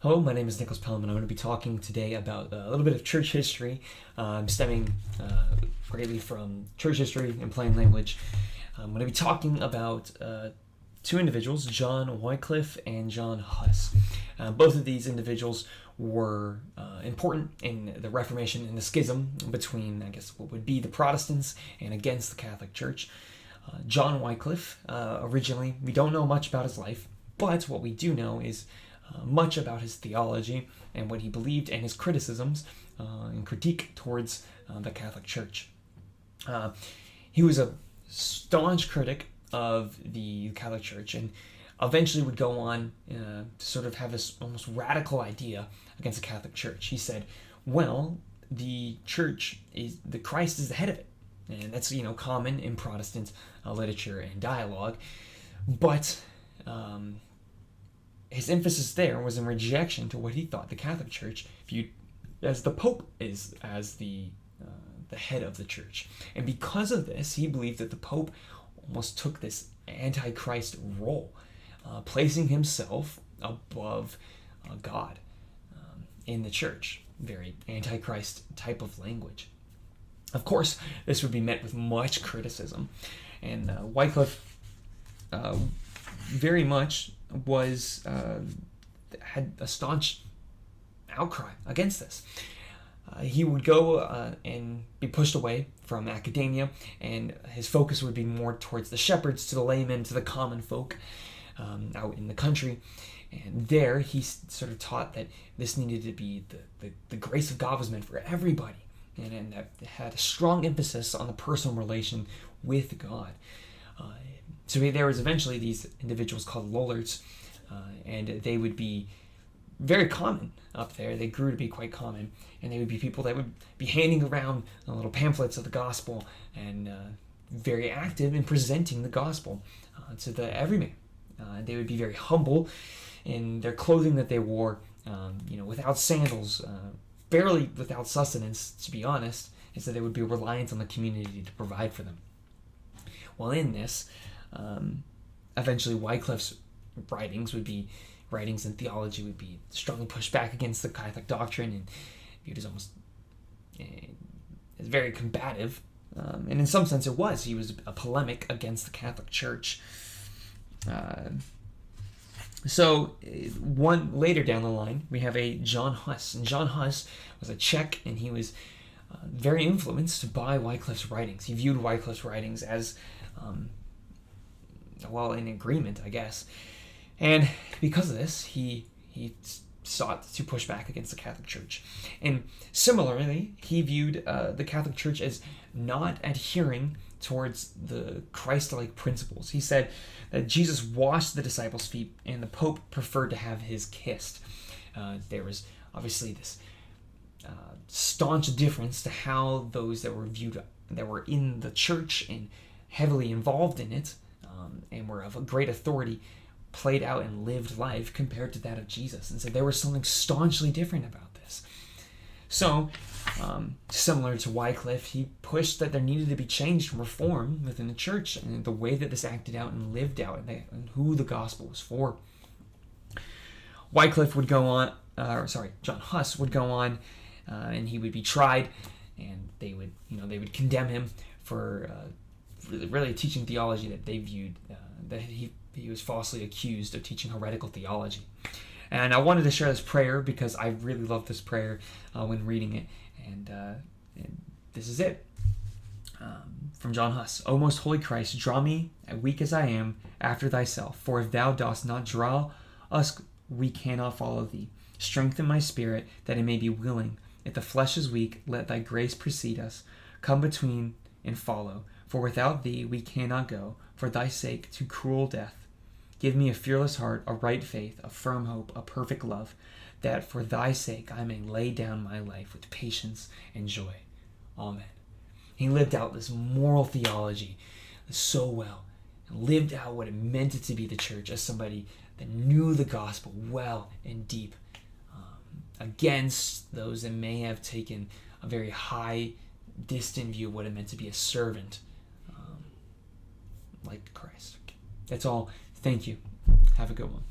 Hello, my name is Nicholas Pelham, and I'm going to be talking today about a little bit of church history, stemming greatly from church history and plain language. I'm going to be talking about two individuals, John Wyclif and John Huss. Both of these individuals were important in the Reformation and the schism between, I guess, what would be the Protestants and against the Catholic Church. John Wyclif, originally, we don't know much about his life, but what we do know is much about his theology and what he believed and his criticisms and critique towards the Catholic Church. He was a staunch critic of the Catholic Church and eventually would go on to sort of have this almost radical idea against the Catholic Church. He said, well, the Church is, the Christ is the head of it. And that's, common in Protestant literature and dialogue. But his emphasis there was in rejection to what he thought the Catholic Church viewed as the Pope is as the head of the Church. And because of this, he believed that the Pope almost took this antichrist role, placing himself above God in the Church. Very antichrist type of language. Of course, this would be met with much criticism, and Wyclif very much had a staunch outcry against this. He would go and be pushed away from academia, and his focus would be more towards the shepherds, to the laymen, to the common folk out in the country. And there he sort of taught that this needed to be the grace of God was meant for everybody, and that had a strong emphasis on the personal relation with God. So there was eventually these individuals called Lollards, and they would be very common up there. They grew to be quite common, and they would be people that would be handing around little pamphlets of the gospel and very active in presenting the gospel to the everyman. They would be very humble in their clothing that they wore, without sandals, barely without sustenance, to be honest, and so they would be reliant on the community to provide for them. Well, in this, eventually Wyclif's writings and theology would be strongly pushed back against the Catholic doctrine and viewed as almost as very combative. And in some sense it was. He was a polemic against the Catholic Church. So one later down the line, we have a John Huss. And John Huss was a Czech, and he was very influenced by Wyclif's writings. He viewed Wyclif's writings as, in agreement, I guess. And because of this, he sought to push back against the Catholic Church. And similarly, he viewed the Catholic Church as not adhering towards the Christ-like principles. He said that Jesus washed the disciples' feet and the Pope preferred to have his kissed. There was obviously this staunch difference to how those that were in the church and heavily involved in it and were of a great authority played out and lived life compared to that of Jesus. And so there was something staunchly different about this. So, similar to Wyclif, he pushed that there needed to be change and reform within the church and the way that this acted out and lived out and who the gospel was for. Wyclif would go on, John Huss would go on, and he would be tried, and they would condemn him for really teaching theology that they viewed that he was falsely accused of teaching heretical theology. And I wanted to share this prayer because I really love this prayer when reading it, and this is it. From John Huss. O most holy Christ, draw me, weak as I am, after thyself. For if thou dost not draw us, we cannot follow thee. Strengthen my spirit, that it may be willing. If the flesh is weak, let thy grace precede us. Come between and follow. For without thee we cannot go, for thy sake, to cruel death. Give me a fearless heart, a right faith, a firm hope, a perfect love, that for thy sake I may lay down my life with patience and joy. Amen. He lived out this moral theology so well, and lived out what it meant it to be the church as somebody that knew the gospel well and deep, against those that may have taken a very high, distant view of what it meant to be a servant, like Christ. That's all. Thank you. Have a good one.